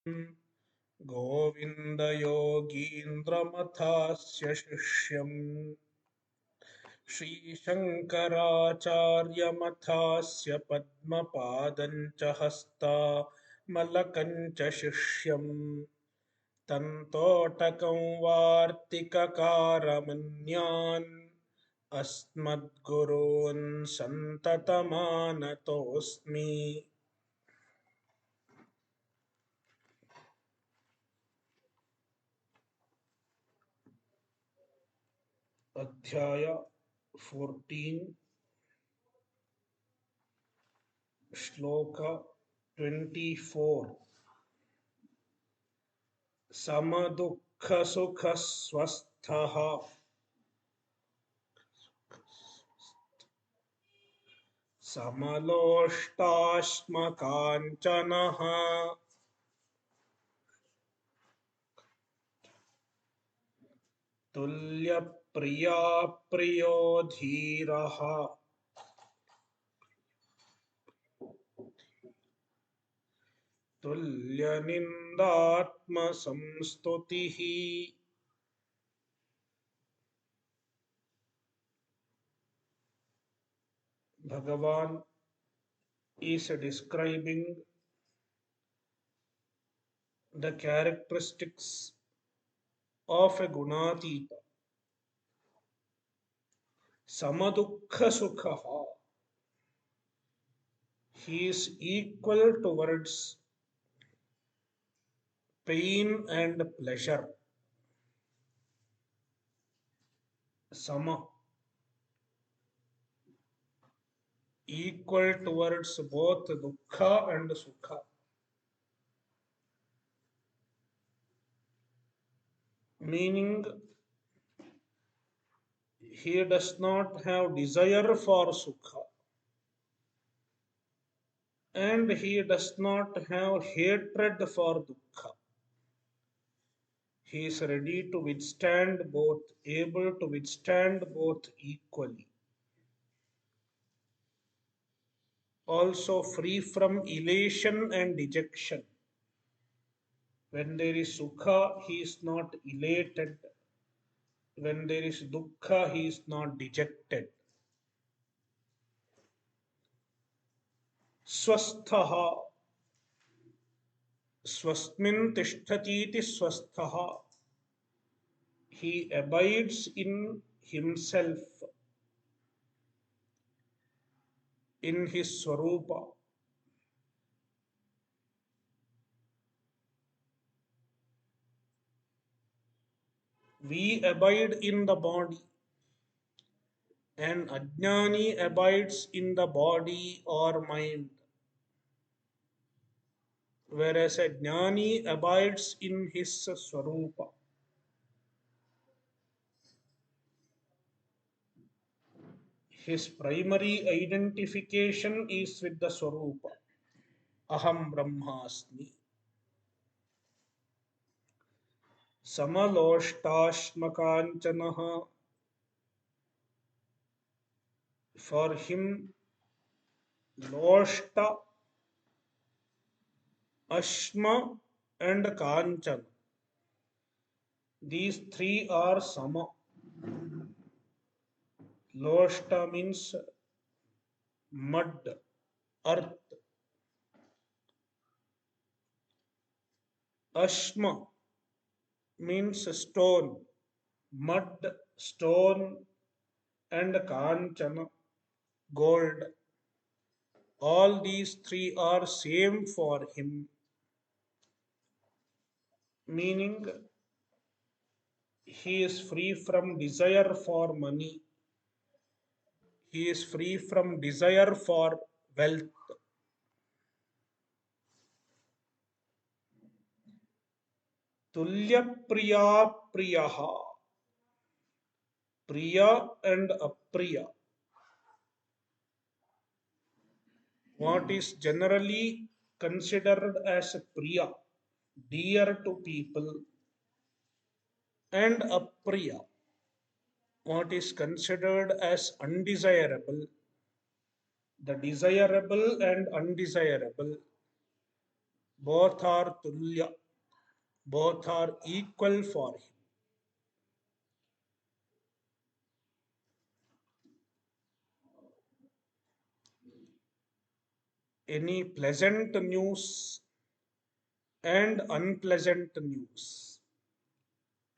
गोविन्दयोगीन्द्रमथास्य शिष्यम् श्रीशङ्कराचार्यमथास्य पद्मपादञ्च हस्तामलकञ्च शिष्यम् तन्तोटकं वार्तिककारमन्यान् अस्मद्गुरून् सन्ततमानतोऽस्मि। अध्याय 14 श्लोक 24 sama-duhkha-sukhah svasthah sama-losta-asma-kancanah tulya-priya-apriyah dhirah tulya-ninda-atma-samstutih. Bhagawad is describing the characteristics of a gunatitah. Sama-duhkha-sukhah. He is equal towards pain and pleasure. Sama, equal towards both dukkha and sukha. Meaning, he does not have desire for sukha and he does not have hatred for dukkha. He is ready to withstand both, able to withstand both equally. Also free from elation and dejection. When there is sukha, he is not elated. When there is dukkha, he is not dejected. Svasthah. Swasmin tishthatiti svasthah. He abides in himself, in his swarupa. We abide in the body, and ajnani abides in the body or mind, whereas a jnani abides in his swarupa. His primary identification is with the swarupa. Aham Brahmasmi. Sama-losta-asma-kancanah. For him, losta, asma, and kanchana. These three are sama. Losta means mud, earth. Asma means stone, mud, stone, and kanchana, gold. All these three are same for him. Meaning, he is free from desire for money. He is free from desire for wealth. Tulya-priya-apriyah. Priya and apriya. What is generally considered as priya, dear to people, and apriya, what is considered as undesirable. The desirable and undesirable, Both are tulya. Both are equal for him. Any pleasant news and unpleasant news,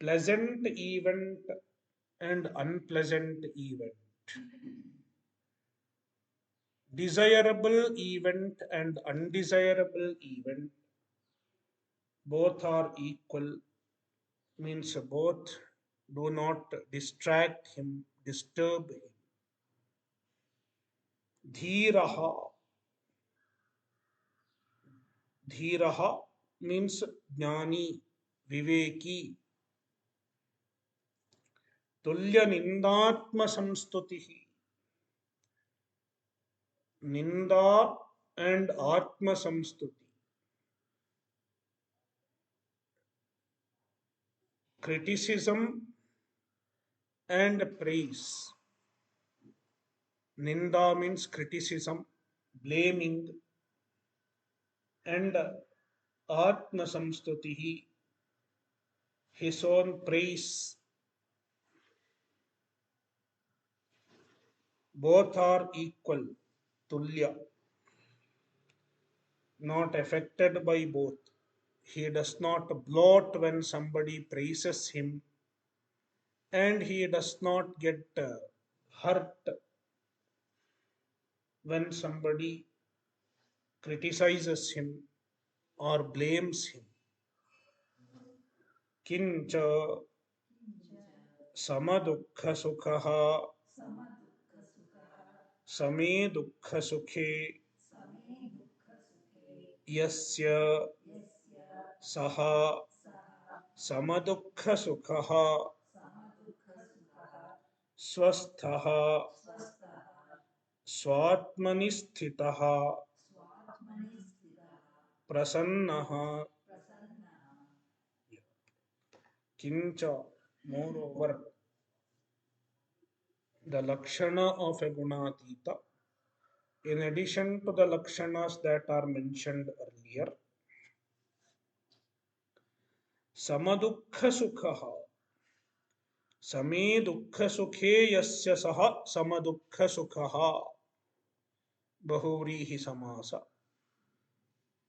pleasant event and unpleasant event, desirable event and undesirable event, both are equal, means both do not distract him, disturb him. Dhiraha, dhiraha means jnani, viveki. Tulya-ninda-atma-samstutih, ninda and atma-samstuti, criticism and praise. Ninda means criticism, blaming, and atma-samstutihi, his own praise. Both are equal, tulya, not affected by both. He does not bloat when somebody praises him, and he does not get hurt when somebody criticizes him or blames him. Kincha sama-duhkha-sukhah same-duhkha-sukhe yasya saha sama-duhkha-sukhah svasthah swatmani sthitah prasannah. Kincha, moreover, the lakshana of a gunatitah, in addition to the lakshanas that are mentioned earlier, sama-duhkha-sukhah, same-duhkha-sukhe yasya saha sama-duhkha-sukhah, bahuvrihi samasa.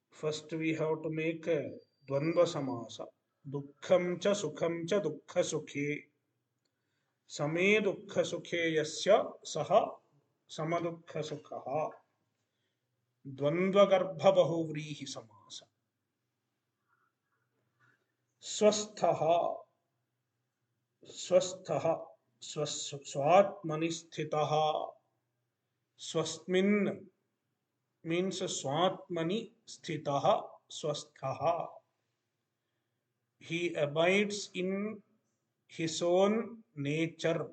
First we have to make a dvandva samasa. Dukkham cha sukham cha duhkha-sukhe. Same-duhkha-sukhe yasya saha sama-duhkha-sukhah. द्वंद्वगर्भ बहुव्रीहि समास. स्वस्थः, स्वस्थः, स्वात्मनि स्थितः. स्वस्मिन् means swatmani sthitah, svasthah. He abides in his own nature,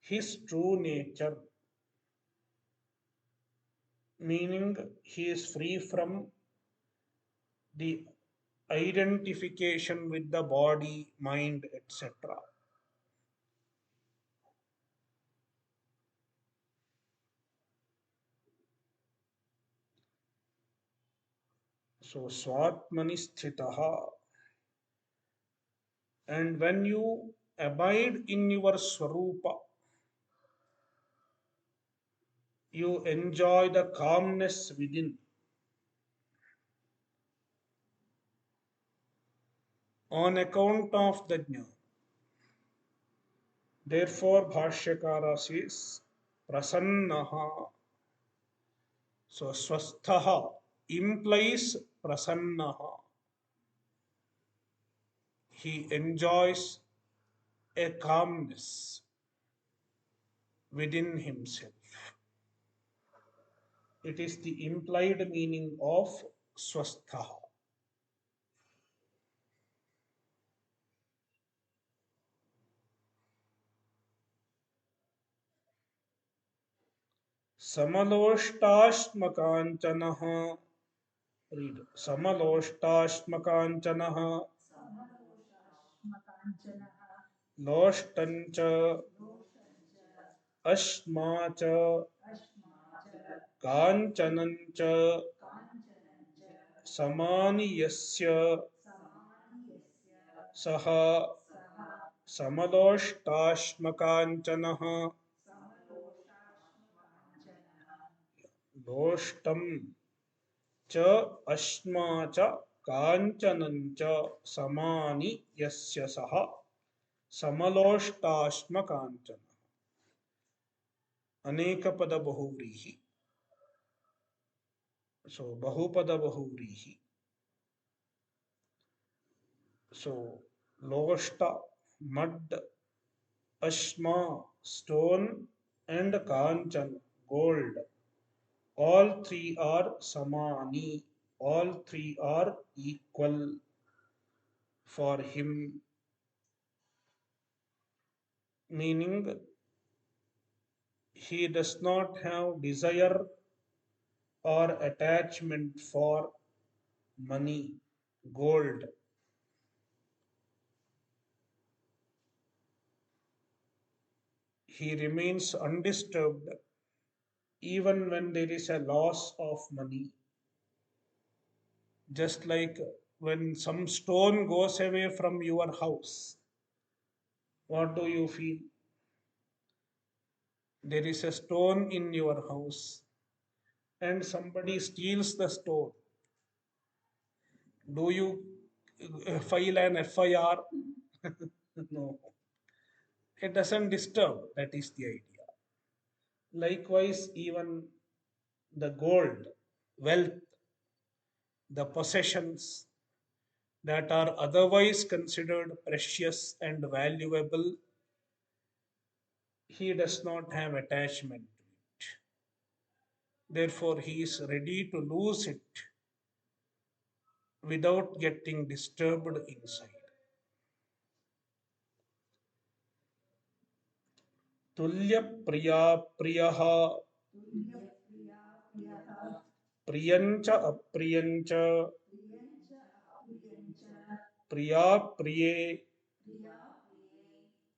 his true nature, meaning he is free from the identification with the body, mind, etc. So swatmani sthitaha. And when you abide in your swarupa, you enjoy the calmness within. On account of the jnana. Therefore, Bhashyakara says, prasannaha. So, swasthaha implies prasannaha. He enjoys a calmness within himself. It is the implied meaning of swasthaha. Sama-losta-asma-kancanah. Read. Sama-losta-asma-kancanah. Loshtancha asma cha kanchanancha samani yasya saha sama-losta-asma-kancanah loshtam cha asma cha kancanam cha samani yasya saha sama-losta-asma-kancanah. Aneka pada bahuvrihi. So bahupada bahuvrihi. So losta, mud, ashma, stone, and kanchan, gold. All three are samani. All three are equal for him. Meaning he does not have desire or attachment for money, gold. He remains undisturbed even when there is a loss of money. Just like when some stone goes away from your house, what do you feel? There is a stone in your house and somebody steals the stone. Do you file an FIR? No, it doesn't disturb. That is the idea. Likewise, even the gold, wealth, the possessions that are otherwise considered precious and valuable, he does not have attachment to it. Therefore, he is ready to lose it without getting disturbed inside. Tulya-priya-apriyah, priyancha-apriyancha, priya-priye,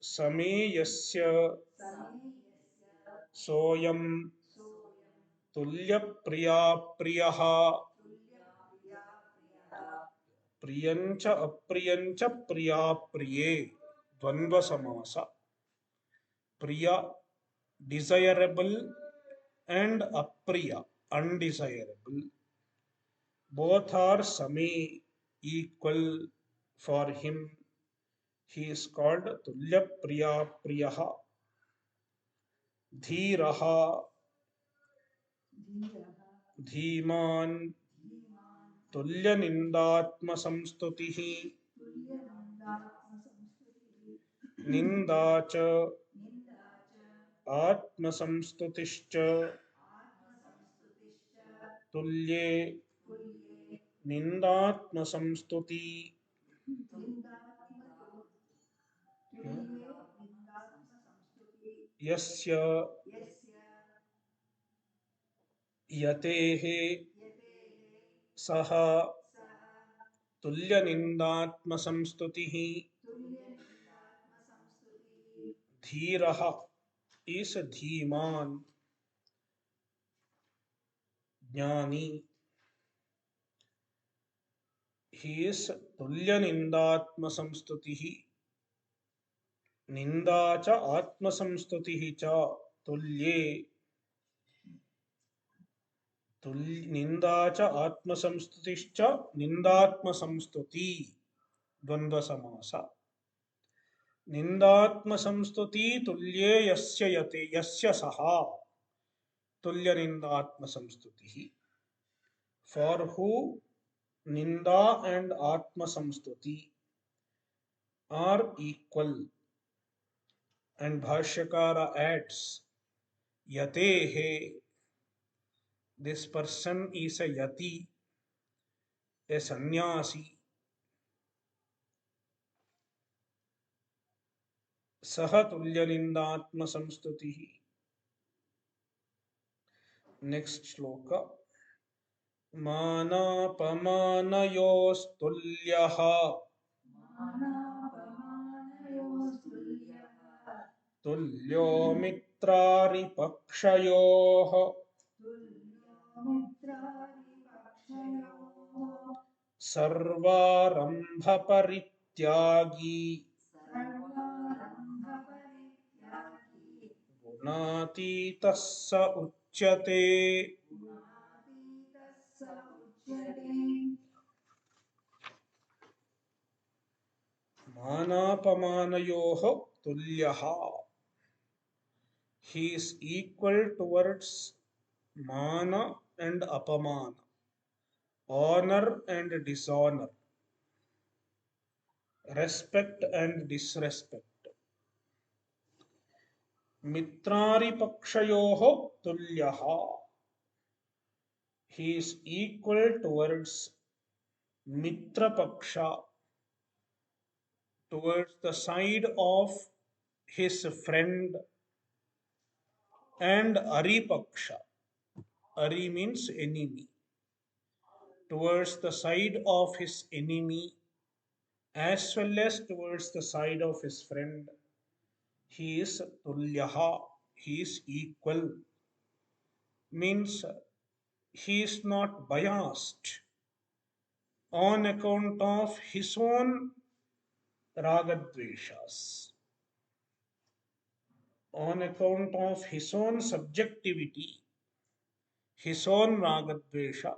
same-yasya, soyam, tulya-priya-apriyah, priyancha-apriyancha, priya-priye, dvandva-samasa. Priya, desirable, and apriya, undesirable. Both are same, equal for him. He is called tulya-priya-apriyah, dhirah, dhiman, tulya-ninda-atma-samstutih, ninda cha, atma-samstutishcha, tulye, ninda-atma-samstuti, yasya, yatehe, saha, tulya-ninda-atma-samstutih, dhirah is dhiman, jnani. He is tulya-ninda-atma-samstutih, ninda cha atma-samstutih cha, tulye, ninda cha atma-samstutih cha, ninda-atma-samstuti, dvandva samasa. Ninda-atma-samstuti tulye yasya yate, yasya saha, tulya-ninda-atma-samstutih. For who ninda and atma-samstuti are equal. And Bhashyakara adds, yatehe, this person is a yati, a sannyasi. Saha tulya-ninda-atma-samstutih. Next shloka. Mana-apamanayoh tulyah, tulyo mitra-ari-paksayoh, sarva-arambha-parityagi gunatitah sa uchyate mana-apamanayoh tulyah. He is equal towards mana and apamana, honor and dishonor, respect and disrespect. Mitra-ari-paksayoh tulyah. He is equal towards mitra paksha, towards the side of his friend, and ari-paksha. Ari means enemy. Towards the side of his enemy as well as towards the side of his friend, he is tulyaha, he is equal. Means he is not biased on account of his own ragadveshas, on account of his own subjectivity, his own ragadvesha,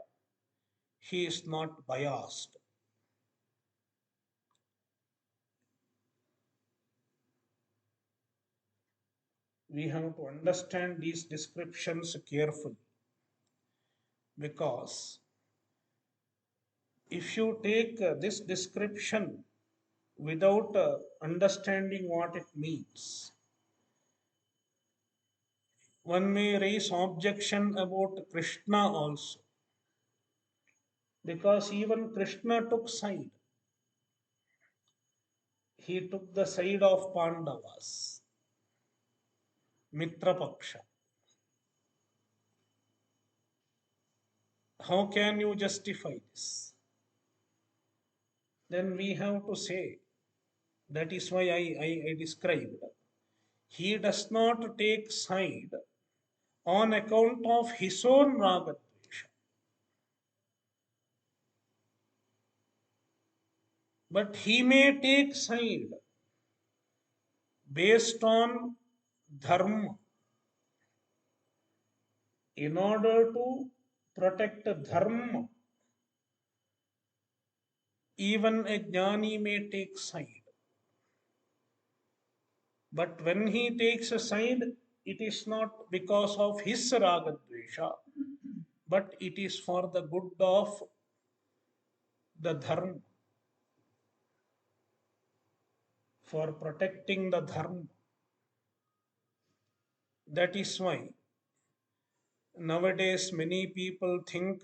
he is not biased. We have to understand these descriptions carefully, because if you take this description without understanding what it means, one may raise objection about Krishna also, because even Krishna took side. He took the side of Pandavas, Mitra Paksha. How can you justify this? Then we have to say, that is why I described. He does not take side on account of his own ragadvesha, but he may take side based on dharma, in order to protect dharma. Even a jnani may take side, but when he takes a side, it is not because of his ragadvesha, but it is for the good of the dharma, for protecting the dharma. That is why nowadays many people think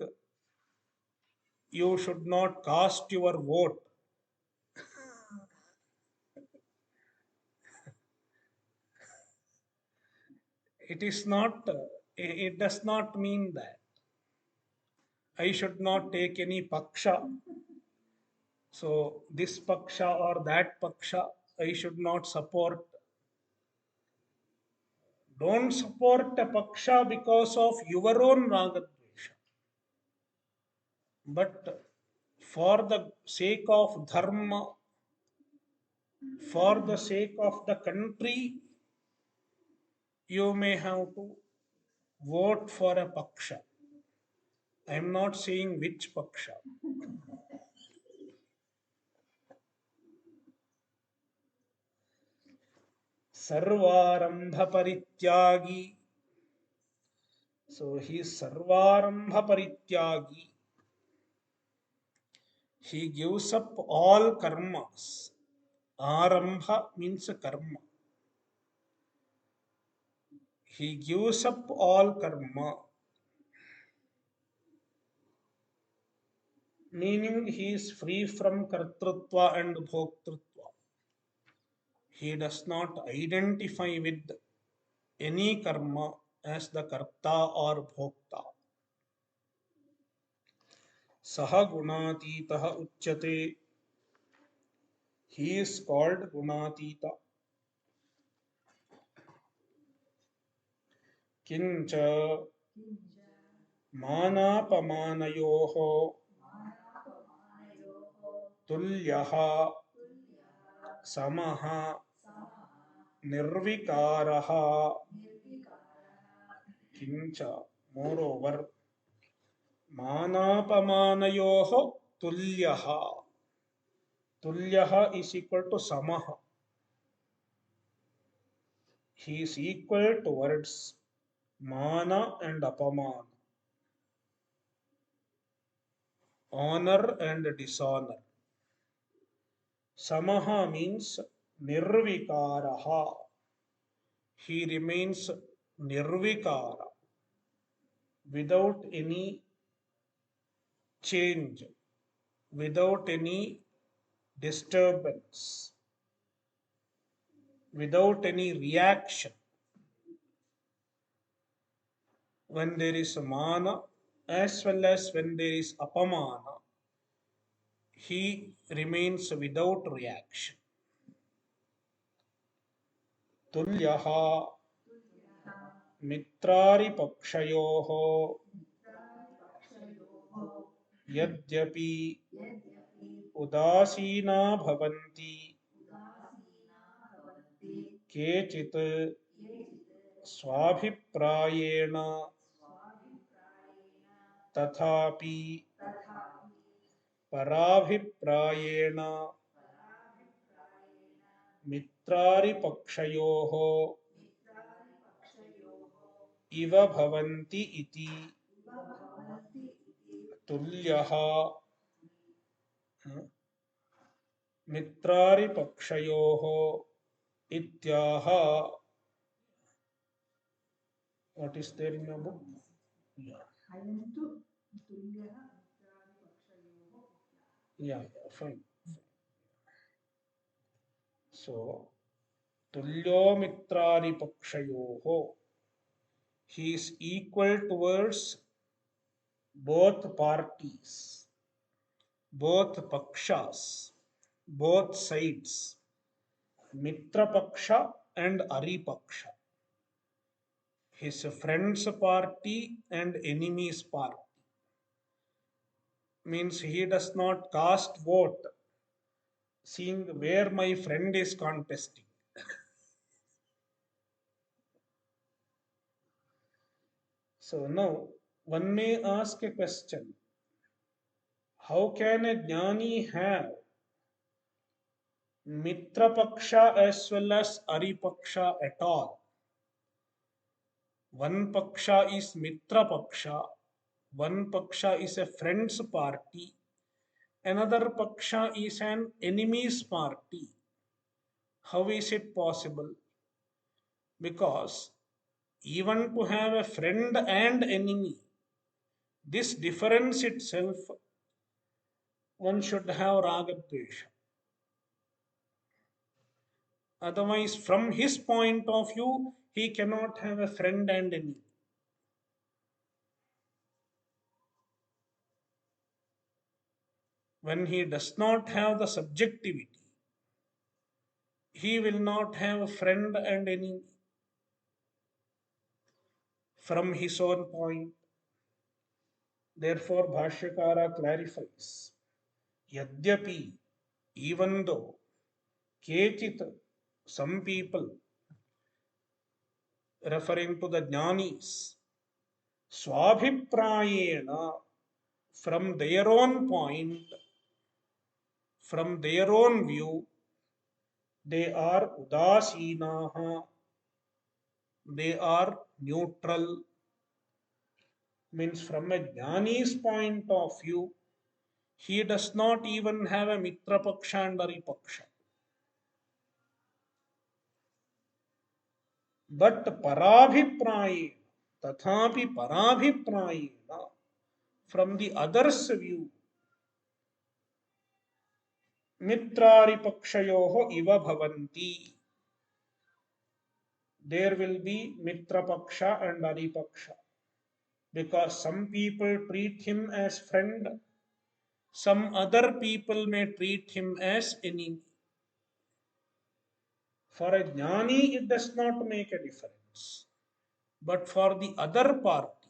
you should not cast your vote. It is not, it does not mean that I should not take any paksha. So, this paksha or that paksha, I should not support. Don't support a paksha because of your own ragadvesha, but for the sake of dharma, for the sake of the country, you may have to vote for a paksha. I am not saying which paksha. Sarva-arambha-parityagi. So he is sarva-arambha-parityagi. He gives up all karmas. Arambha means karma. He gives up all karma, meaning he is free from kartrutva and bhoktrutva. He does not identify with any karma as the karta or bhokta. Saha gunatitah uchyate. He is called gunatitah. Kincha mana-apamanayoh. tulyaha, samaha, nirvikaraha, kincha, moreover, mana-apamanayoh tulyaha. Tulyaha is equal to samaha. He is equal towards mana and apamana, honor and dishonor. Samaha means nirvikaraha. He remains nirvikara, without any change, without any disturbance, without any reaction. When there is mana as well as when there is apamana, he remains without reaction. Tulyaha mitra-ari-paksayoh yadyapi udasina bhavanti kechit swabhiprayena tathapi parabhiprayena mitra-ari-paksayoh iva bhavanti iti. Tulyaha mitra-ari-paksayoh ityaha. What is there in your book? Yeah. Yeah, fine. So, tulyo mitra-ari-paksayoh. He is equal towards both parties, both pakshas, both sides, mitra paksha and ari-paksha. His friend's party and enemy's party. Means he does not cast vote seeing where my friend is contesting. So now one may ask a question. How can a jnani have mitra paksha as well as ari paksha at all? One paksha is mitra paksha, one paksha is a friend's party, another paksha is an enemy's party. How is it possible? Because even to have a friend and enemy, this difference itself, one should have raga-dvesha. Otherwise, from his point of view, he cannot have a friend and enemy. When he does not have the subjectivity, he will not have a friend and enemy from his own point. Therefore, Bhashyakara clarifies, Yadyapi, even though, Kechit, some people, referring to the jnanis, swabhiprayena, from their own point, from their own view, they are udasinaha, they are neutral. Means from a jnani's point of view, he does not even have a mitra paksha and ari-paksha. But parabhiprayena, tathapi parabhiprayena, from the other's view, mitra-ari-paksayoh iva bhavanti. There will be mitra paksha and ari-paksha. Because some people treat him as friend, some other people may treat him as enemy. For a jnani, it does not make a difference. But for the other party,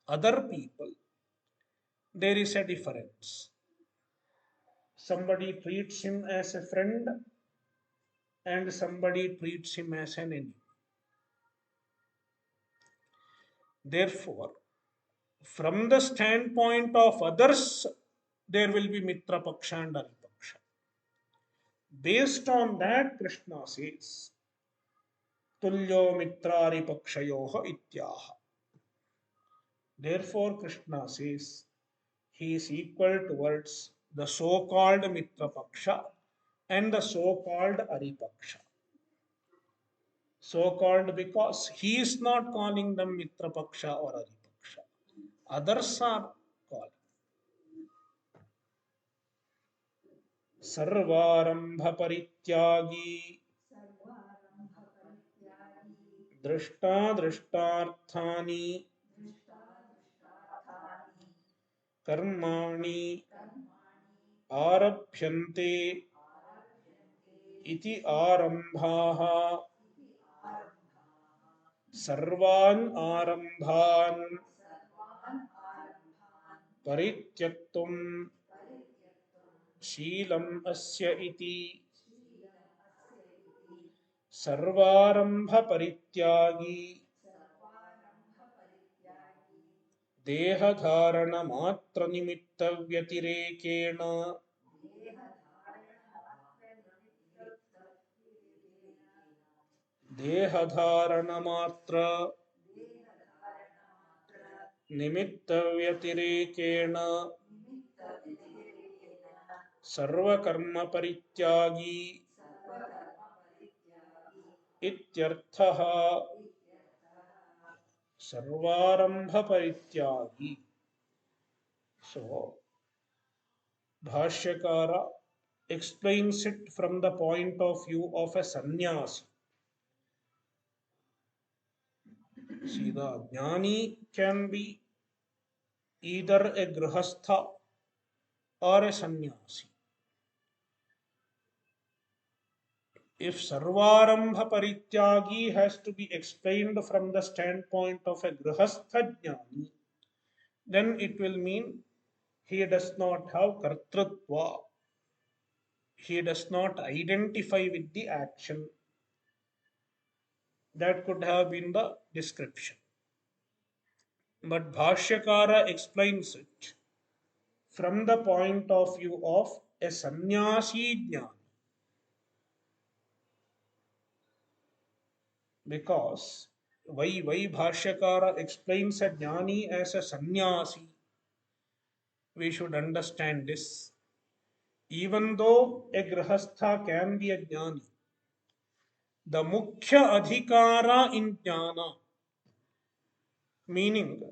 other people, there is a difference. Somebody treats him as a friend and somebody treats him as an enemy. Therefore, from the standpoint of others, there will be mitra-paksha and ari-paksha. Based on that, Krishna says, tulya-mitra-ari-paksayoh ityaha. Therefore, Krishna says, he is equal towards the so-called mitra-paksha and the so-called ari-paksha. So-called because he is not calling them mitra-paksha or ari-paksha. Others are calling. sarva-arambha-parityagi drishta-drishtarthani कर्माणि आरभ्यन्ते इति आरम्भाः सर्वान् आरम्भान् परित्यक्तुं शीलम् अस्य इति सर्वारम्भ-परित्यागी देहधारणमात्रनिमित्तव्यतिरेकेण देहधारणमात्र निमित्तव्यतिरेकेण सर्वकर्म-परित्यागी इत्यर्थः. सर्वारम्भ-परित्यागी. So, Bhashyakara explains it from the point of view of a sannyasi. See, the jnani can be either a grihastha or a sannyasi. If sarva-arambha-parityagi has to be explained from the standpoint of a grihastha jnani, then it will mean he does not have kartrutva. He does not identify with the action. That could have been the description. But Bhashyakara explains it from the point of view of a sannyasi jnani. Because why Bhashyakara explains a jnani as a sannyasi? We should understand this. Even though a grihastha can be a jnani, the mukhya adhikara in jnana, meaning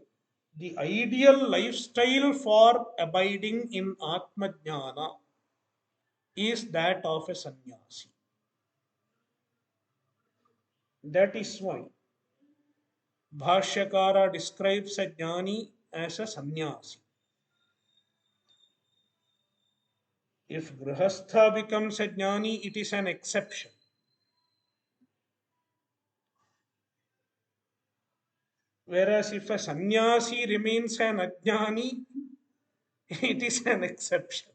the ideal lifestyle for abiding in Atma Jnana, is that of a sannyasi. That is why Bhashyakara describes a jnani as a sannyasi. If grihastha becomes a jnani, it is an exception. Whereas if a sannyasi remains an ajnani, it is an exception.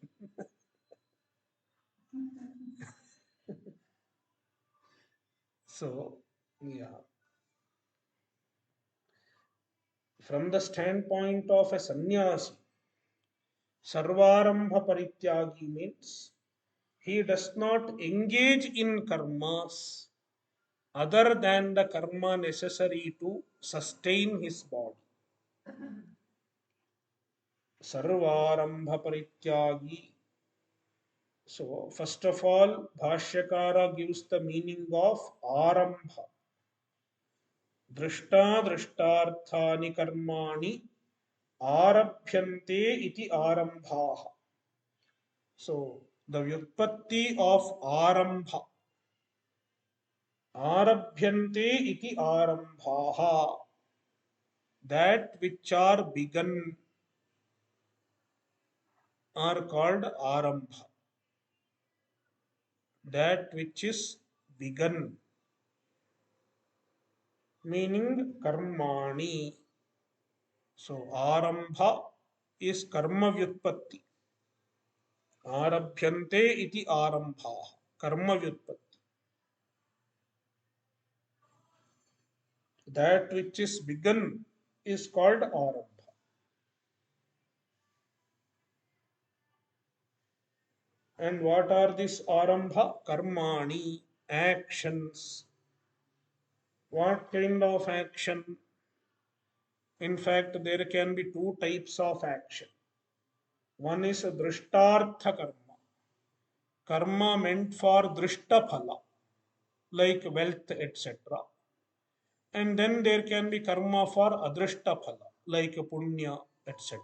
So, yeah. From the standpoint of a sannyasi, sarva-arambha-parityagi means he does not engage in karmas other than the karma necessary to sustain his body. Sarva-arambha-parityagi. So, first of all, Bhashyakara gives the meaning of arambha. Drishta-drishtarthani karmani arabhyante iti arambhah. So, the vyutpatti of arambha. Arabhyante iti arambhah. That which are begun are called arambha. That which is begun, meaning karmani. So, arambha is karma vyutpatti. Arabhyante iti arambhah. Karma vyutpatti. That which is begun is called arambha. And what are these arambha? Karmani, actions. What kind of action? In fact, there can be two types of action. One is drishtartha karma, karma meant for drishta phala, like wealth, etc. And then there can be karma for adrishta phala, like punya, etc.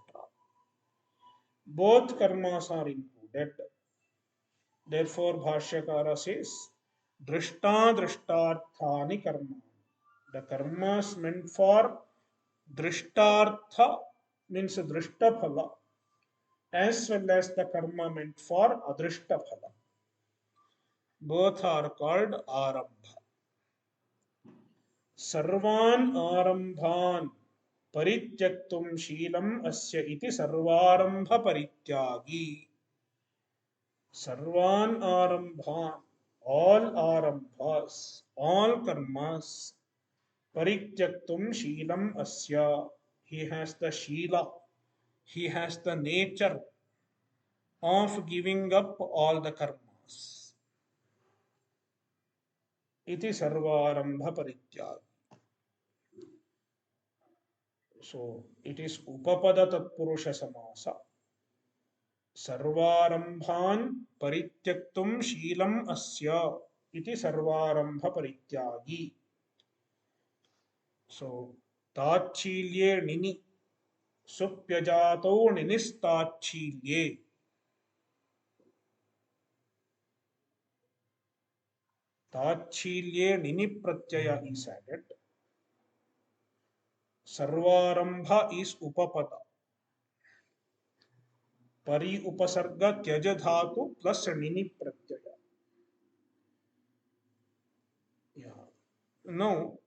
Both karmas are included. Therefore, Bhashyakara says, drishta drishtarthani karma. The karmas meant for drishtartha means drishta phala, as well as the karma meant for adrishta phala. Both are called arambha. Sarvan arambhan परित्यक्तुम Sheelam अस्य इति सर्वारंभ-पarityagi. Sarvan arambhan, all arambhas, all karmas. Parityaktum Sheelam Asya. He has the Sheela. He has the nature of giving up all the karmas. Iti sarva-arambha-parityagi. So it is Upapada Tatpurusha Samasa. Sarvarambhan Parityaktum Sheelam Asya. Iti sarva-arambha-parityagi. So Tachilye Nini. Supyajato Ninistachilye. Tachilye nini pratyaya is added. Sarvarambha is upapada. Pari upasarga tyaja dhatu plus nini pratyaya. Yeah. Now,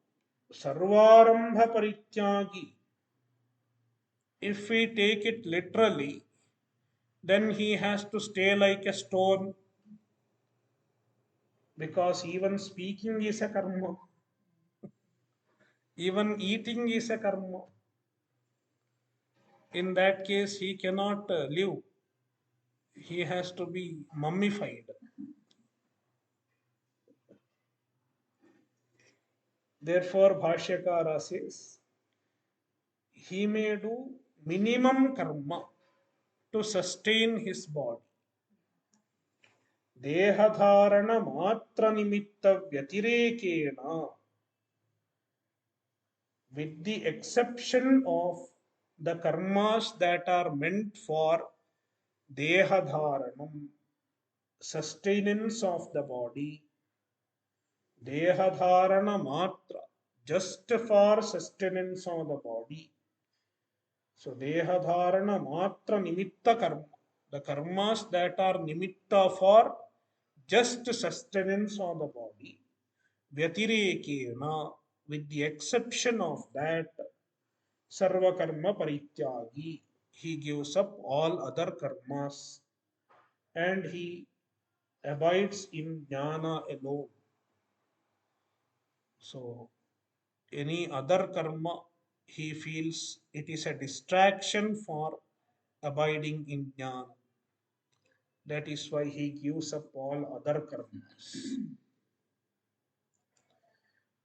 sarvarambha-parityagi, if we take it literally, then he has to stay like a stone, because even speaking is a karma, even eating is a karma. In that case, he cannot live. He has to be mummified. Therefore, Bhashyakara says, he may do minimum karma to sustain his body. Dehadharana matra nimitta vyatirekena, with the exception of the karmas that are meant for dehadharanam, sustenance of the body. Dehadharana matra, just for sustenance of the body. So dehadharana matra nimitta karma. The karmas that are nimitta for just sustenance of the body. Vyatirekena, with the exception of that, sarva karma parityagi. He gives up all other karmas and he abides in jnana alone. So any other karma, he feels it is a distraction for abiding in jnana. That is why he gives up all other karmas.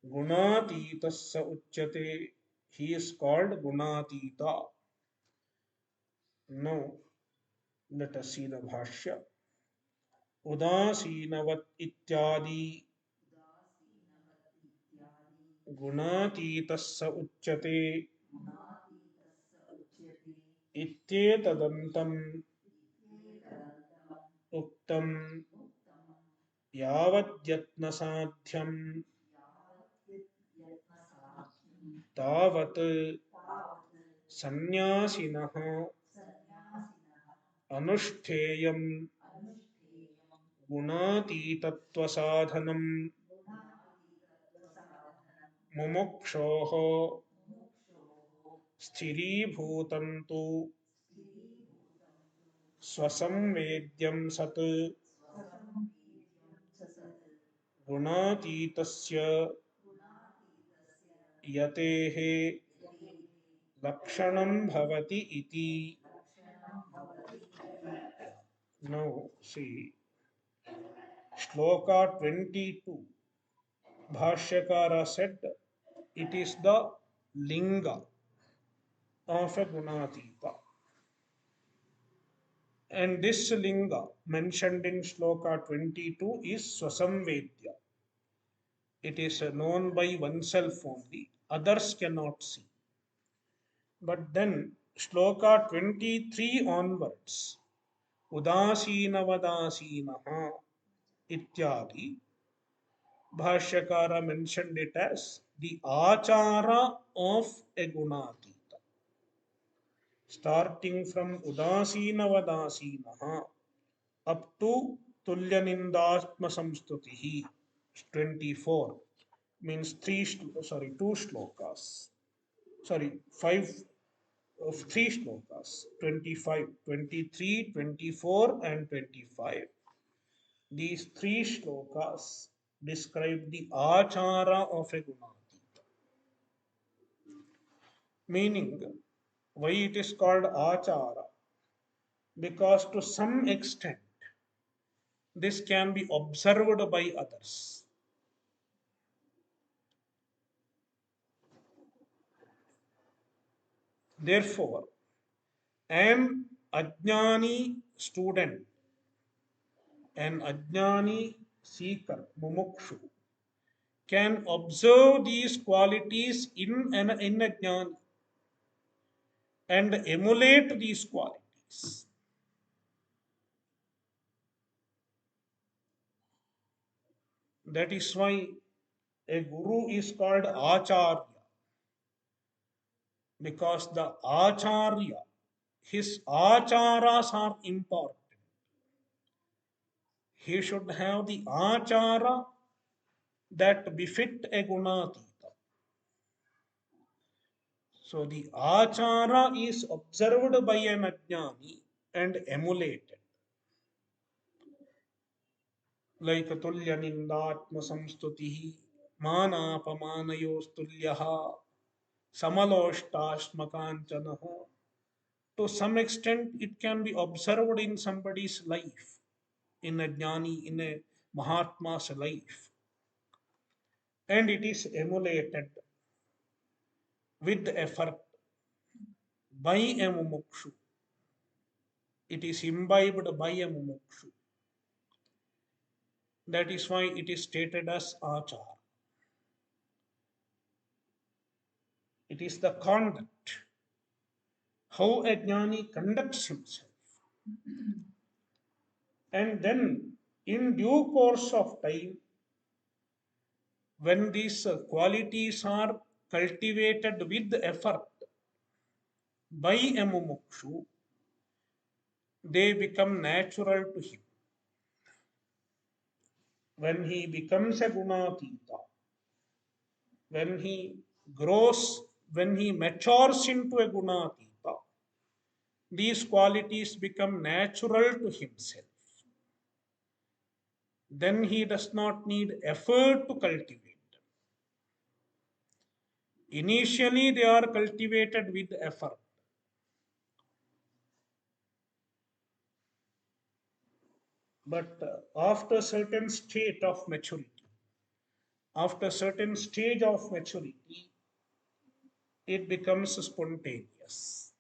Gunatitah sa uchyate. He is called gunatitah. Now, let us see the Bhashya. Udaseenavat ityadi. Gunatitah sa uchyate. Ityetadantam uktam yavat sadhyam tavat sanyasinah अनुष्ठेयम गुणातीतत्वसाधनम मुमुक्षोः स्थिरीभूतं तु स्वसंवेद्यं सत् गुणातीतस्य यतेः लक्षणं भवति इति. Now see Shloka 22. Bhashyakara said it is the linga of a gunatita. And this linga mentioned in Shloka 22 is Swasamvedya. It is known by oneself only. Others cannot see. But then Shloka 23 onwards, Udasinavadasinaha ityadi, Bhashyakara mentioned it as the achara of a gunatita. Starting from Udasinavadasinaha up to tulya-ninda-atma-samstutih 24 means two shlokas. Sorry, three shlokas 25, 23, 24, and 25. These three shlokas describe the achara of a gunatita. Meaning, why it is called achara? Because to some extent this can be observed by others. Therefore, an ajnani student, an ajnani seeker, mumukshu, can observe these qualities in a jnani and emulate these qualities. That is why a guru is called acharya, because the acharya, his acharas are important. He should have the achara that befit a gunatita. So the achara is observed by an ajnani and emulated. Like tulya-ninda-atma-samstutih, mana-apamanayoh tulyah, sama-losta-asma-kancanah. To some extent, it can be observed in somebody's life, in a jnani, in a mahatma's life, and it is emulated with effort by a mumukshu. It is imbibed by a mumukshu. That is why it is stated as achar. It is the conduct, how a jnani conducts himself. And then, in due course of time, when these qualities are cultivated with effort by a mumukshu, they become natural to him. When he becomes a gunatita, when he grows, when he matures into a gunatita, these qualities become natural to himself. Then he does not need effort to cultivate. Initially, they are cultivated with effort. But after certain state of maturity, after certain stage of maturity, it becomes spontaneous.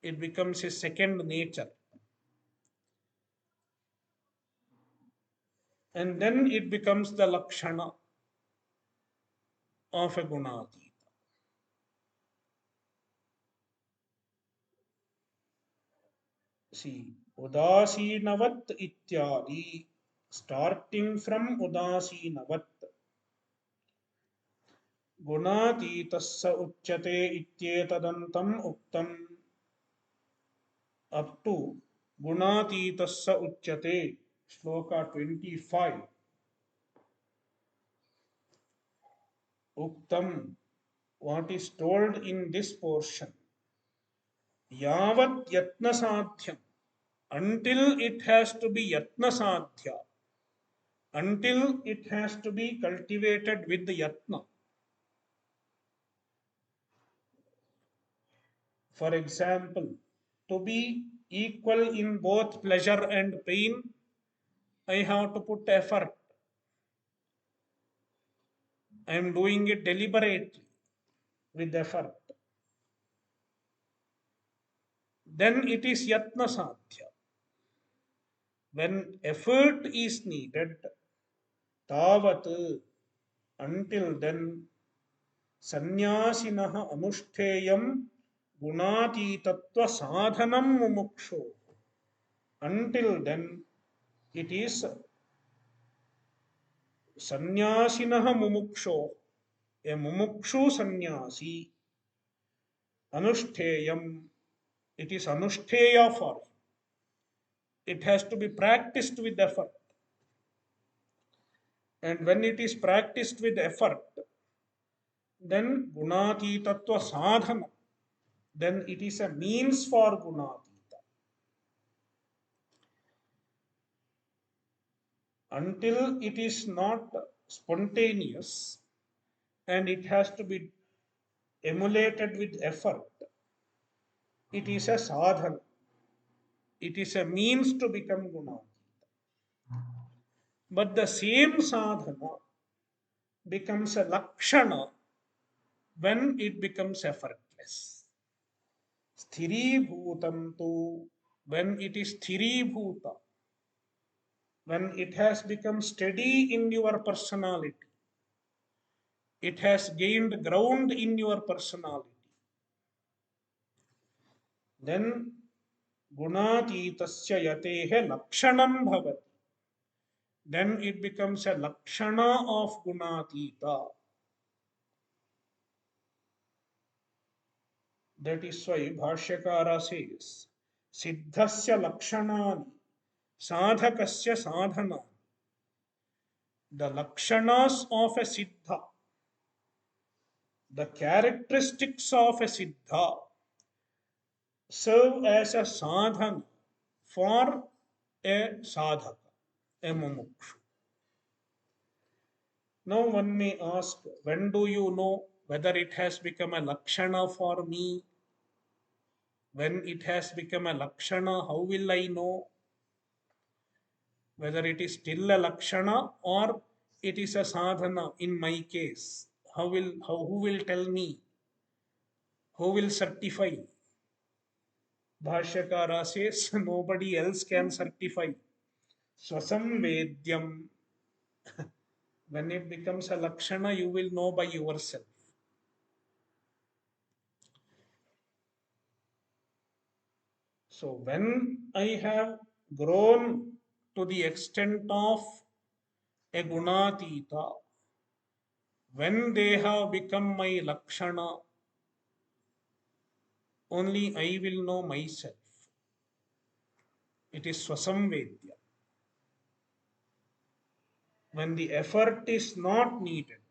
It becomes a second nature. And then it becomes the lakshana of a gunatita. See, udasinavat ityadi, starting from udasinavat, gunatitassa uchyate ityetadantam uktam, up to gunatitassa uchyate, shloka 25. Uktam, what is told in this portion, yavat yatna sadhyam, until it has to be yatna sadhya, until it has to be cultivated with the yatna. For example, to be equal in both pleasure and pain, I have to put effort. I am doing it deliberately with effort. Then it is yatna sadhya. When effort is needed, tavat, until then, sannyasinaha anushteyam gunatitatva sadhanam mumuksho. Until then, it is sannyasinaha mumuksho, a mumukshu sannyasi, anushteyam, it is anushtheya for him. It has to be practiced with effort. And when it is practiced with effort, then gunatitatva sadhana, then it is a means for gunatita. Until it is not spontaneous and it has to be emulated with effort, it is a sadhana. It is a means to become gunatita. But the same sadhana becomes a lakshana when it becomes effortless. Sthiribhutam tu, when it is sthiribhuta, when it has become steady in your personality, it has gained ground in your personality, then gunatitasya yatehe lakshanam bhavati. Then it becomes a lakshana of gunatita. That is why Bhashyakara says, Siddhasya lakshanani, sadhakasya sadhana. The lakshanas of a siddha, the characteristics of a siddha, serve as a sadhana for a sadhaka, a mumukshu. Now one may ask, when do you know whether it has become a lakshana for me? When it has become a lakshana, how will I know whether it is still a lakshana or it is a sadhana in my case? Who will tell me? Who will certify? Bhashyakara says nobody else can certify. Swasamvedyam. When it becomes a lakshana, you will know by yourself. So when I have grown to the extent of a gunatita, when they have become my lakshana, only I will know myself. It is swasamvedya. When the effort is not needed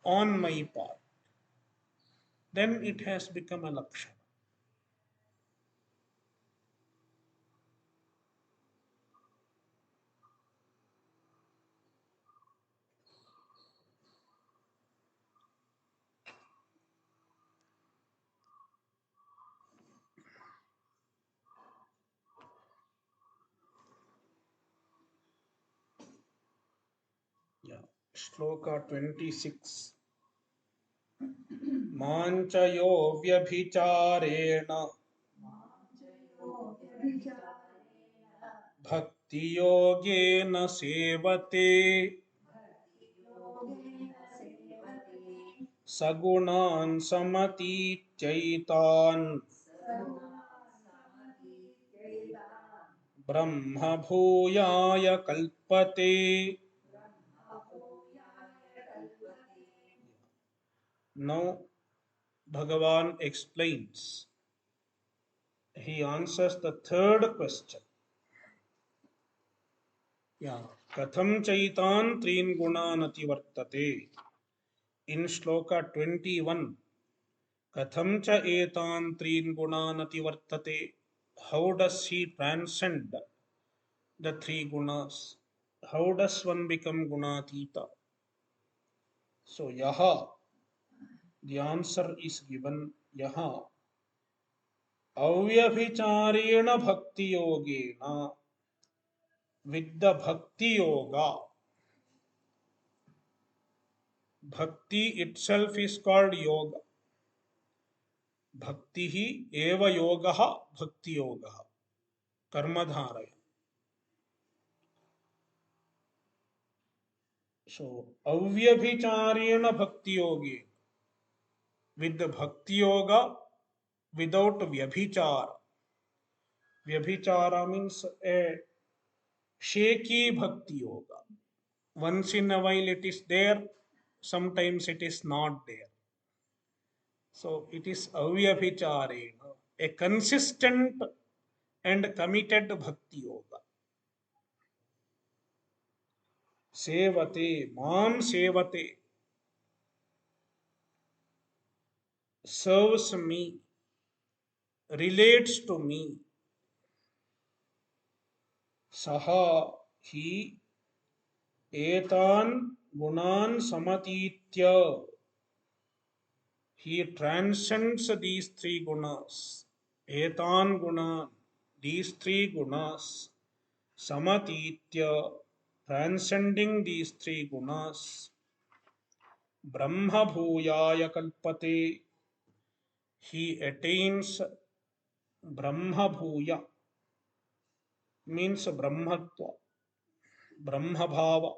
on my part, then it has become a lakshana. Yeah. Shloka 26. माञ्चयो व्यभिचारेण भक्तियोगेन सेवते सगुणान् समतीत्यैतान् ब्रह्मभूयाय कल्पते. Now Bhagavan explains. He answers the third question. Yeah. Katham chaitan trin gunanati vartate. In Shloka 21, Katham cha etan trin gunanati vartate. How does he transcend the three gunas? How does one become gunatitah? So, yaha, the answer is given yaha. Avyabhicharena bhakti yogena. With the bhakti yoga, bhakti itself is called yoga. Bhakti hi eva yogaha bhakti yogaha. Karmadharaya. So, avyabhicharena bhakti yogi. With the bhakti yoga, without vyabhichara. Vyabhichara means a shaky bhakti yoga. Once in a while it is there, sometimes it is not there. So it is avyabhicharena, a consistent and committed bhakti yoga. Sevate, mam sevate, serves me, relates to me. Saha, he, etan gunan samatitya. He transcends these three gunas. Etan gunan, these three gunas. Samatitya, transcending these three gunas. Brahma bhuyaya kalpate. He attains Brahma bhuya, means Brahmatva, Brahma bhava.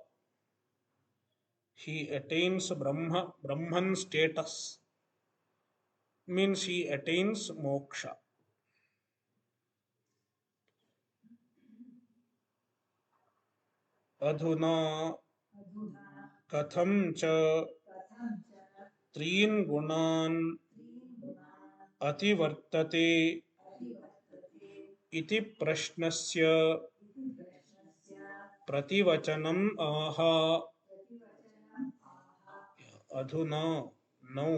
He attains Brahman status, means he attains moksha. Adhuna katham cha त्रीन गुणान अतिवर्तते इति प्रश्नस्य प्रतिवचनम आह. अधुना, नौ,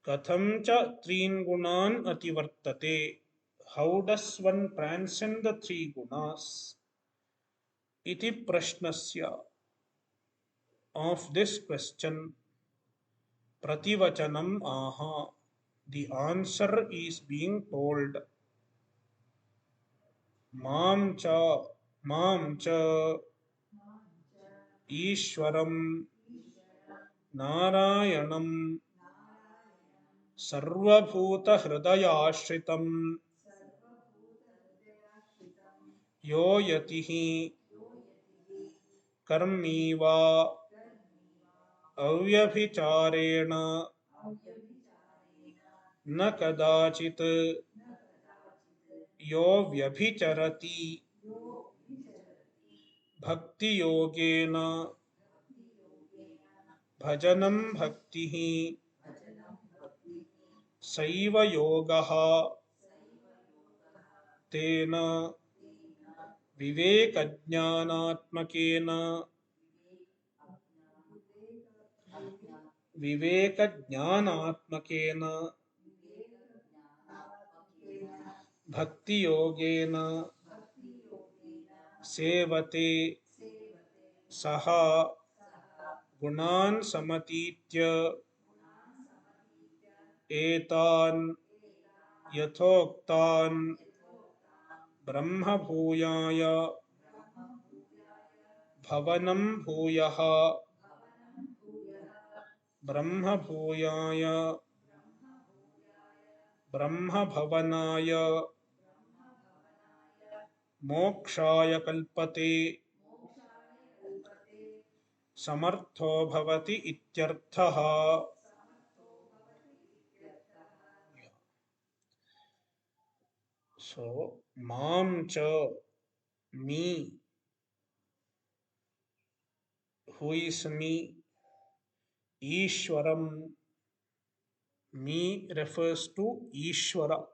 कथम च त्रीन गुणान अतिवर्तते. How does one transcend the three gunas? Iti prashnasya, of this question, prativachanam aha, the answer is being told. Mam cha Ishwaram Narayanam sarva-bhuta hridayashritam yo yatihi karmiva avyabhicharena na kadachit yo vyabhicharati bhakti yogena bhajanam bhaktihi saiva yogaha tena vivekajnanatmakena विवेकज्ञानात्मकेन भक्तियोगेन सेवते सः गुणान् समतीत्य एतान् यथोक्तान् ब्रह्मभूयाय भवनं भूयः ब्रह्मभूयाय ब्रह्मभवनाय मोक्षाय कल्पते समर्थो भवति इत्यर्थः. So, mam cha, me, who is me? Ishwaram, me refers to Ishwara,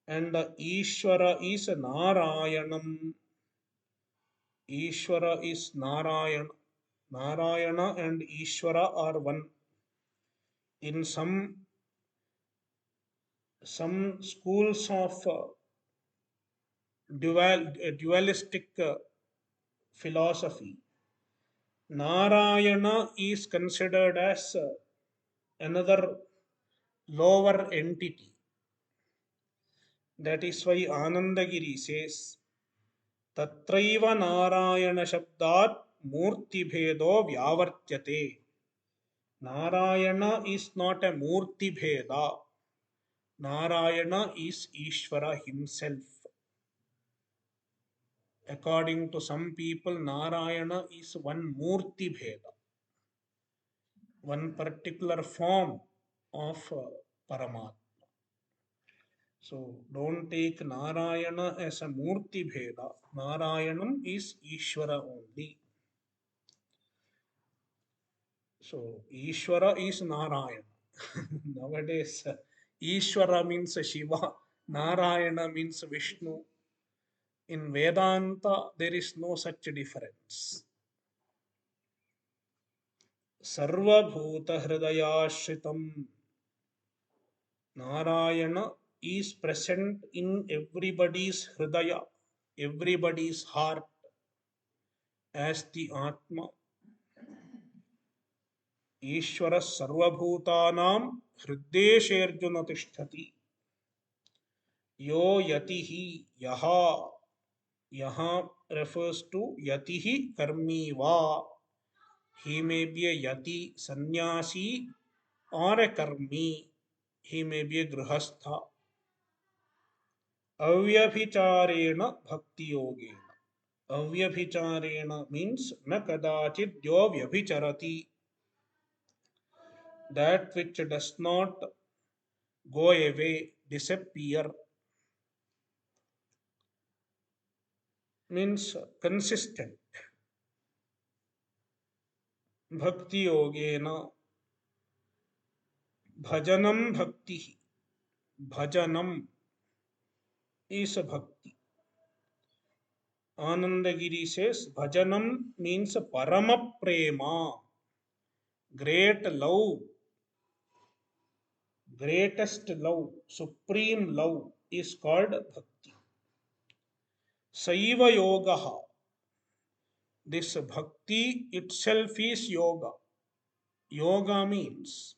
and Ishwara is Narayanam. Ishwara is Narayana. Narayana and Ishwara are one. In some some schools of dualistic philosophy, Narayana is considered as another lower entity. That is why Anandagiri says, Tatraiva Narayana Shabdat Murti Bhedo Vyavartyate. Narayana is not a Murti Bheda. Narayana is Ishvara himself. According to some people, Narayana is one Murti Bheda, one particular form of Paramatma. So don't take Narayana as a Murti Bheda. Narayanam is Ishvara only. So Ishvara is Narayana. Nowadays, Ishvara means Shiva, Narayana means Vishnu. In Vedanta, there is no such difference. Sarva-bhuta hridayashritam. Narayana is present in everybody's hridaya, everybody's heart as the Atma. Ishvara sarvabhutanam hriddesherjuna tishtati. Yo yatihi yaha. Yaha refers to yatihi karmiva. He may be a yati, sannyasi, or a karmi. He may be a grihastha. Avyabhicharena bhakti yogena. Avyabhicharena means na kadachit yo vyabhicharati. That which does not go away, disappear, means consistent. Bhakti yogena. Bhajanam bhakti. Bhajanam is bhakti. Anandagiri says bhajanam means parama prema, great love, greatest love, supreme love is called bhakti. Saiva yogaha. This bhakti itself is yoga. Yoga means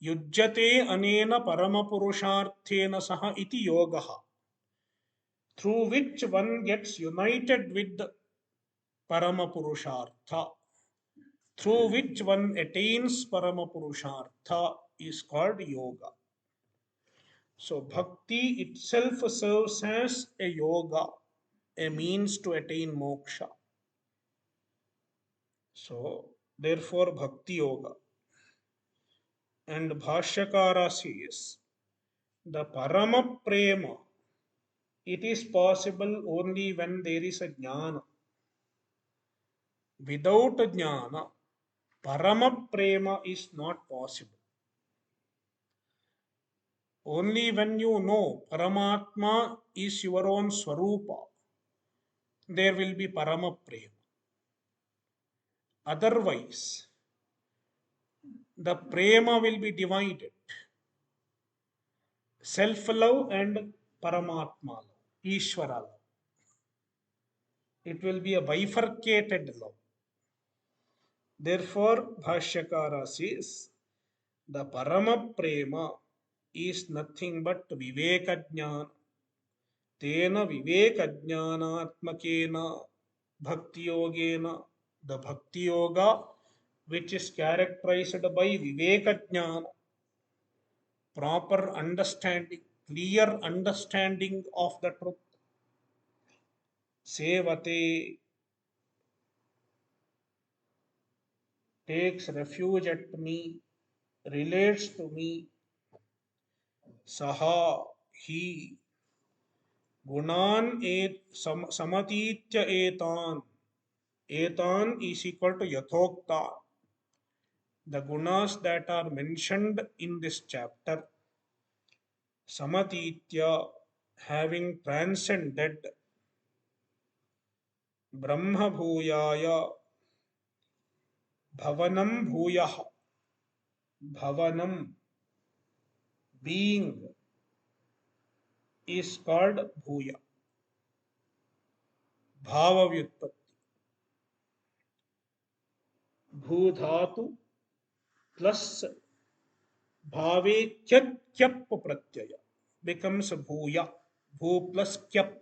yujyate anena paramapurusharthena saha iti yogaha, through which one gets united with paramapurushartha, through which one attains paramapurushartha is called yoga. So bhakti itself serves as a yoga, a means to attain moksha. So therefore bhakti yoga. And Bhashyakara says, the parama prema, it is possible only when there is a jnana. Without a jnana, parama prema is not possible. Only when you know Paramatma is your own Swarupa, there will be Parama Prema. Otherwise, the Prema will be divided. Self-love and Paramatma love, Ishvara love. It will be a bifurcated love. Therefore, Bhashyakara says, the Parama Prema is nothing but Viveka Jnana. Tena Viveka Jnana-atmakena Bhakti Yogena. The Bhakti Yoga, which is characterized by Viveka Jnana, proper understanding, clear understanding of the truth. Sevate, takes refuge at me, relates to me. Saha, he, gunan et samatitya etan. Etan is equal to yathokta. The gunas that are mentioned in this chapter, samatitya, having transcended, brahma bhuyaya, bhavanam bhuyah, bhavanam, being, is called bhuya. Bhava vyutpatti. Bhu dhatu plus bhave kyap pratyaya becomes bhuya. Bhu plus kyap,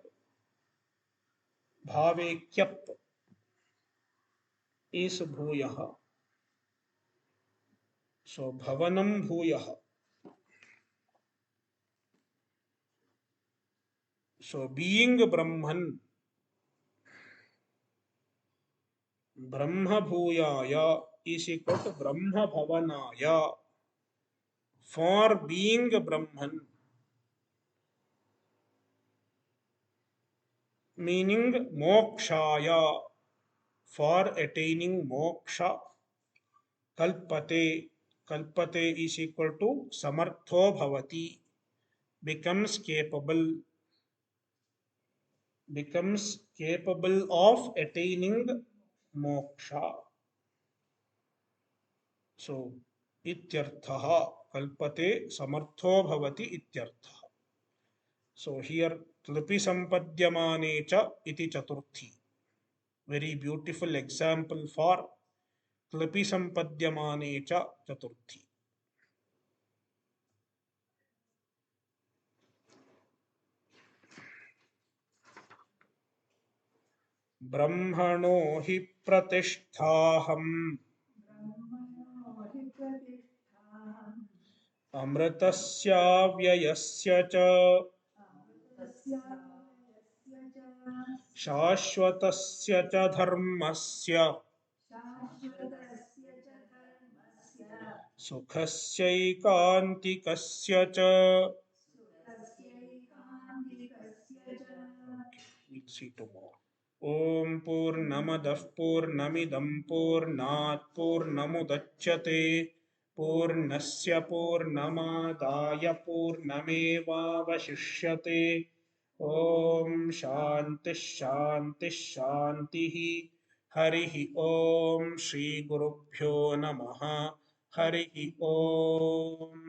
bhave kyap is bhuyaha. So bhavanam bhuyaha. So being Brahman, Brahma bhuyaya is equal to Brahma bhavanaya. For being Brahman, meaning mokshaya, for attaining moksha, kalpate, kalpate is equal to samartho bhavati, becomes capable of attaining moksha. So, ityarthaha, kalpate samartho bhavati ityarthaha. So here, tlipi sampadhyamane cha iti chaturthi. Very beautiful example for tlipi sampadhyamane cha chaturthi. ब्रह्मणो हि प्रतिष्ठाहम् अमृतस्याव्ययस्य च शाश्वतस्य च धर्मस्य सुखस्यैकान्तिकस्य च. We'll see tomorrow. Om Purnamadah Purnamidam Purnat Purnamudachyate Purnasya Purnamadaya Purnamevavashishyate. Om Shanti Shanti Shantihi. Harihi Om Shri Gurubhyo Namaha. Harihi Om.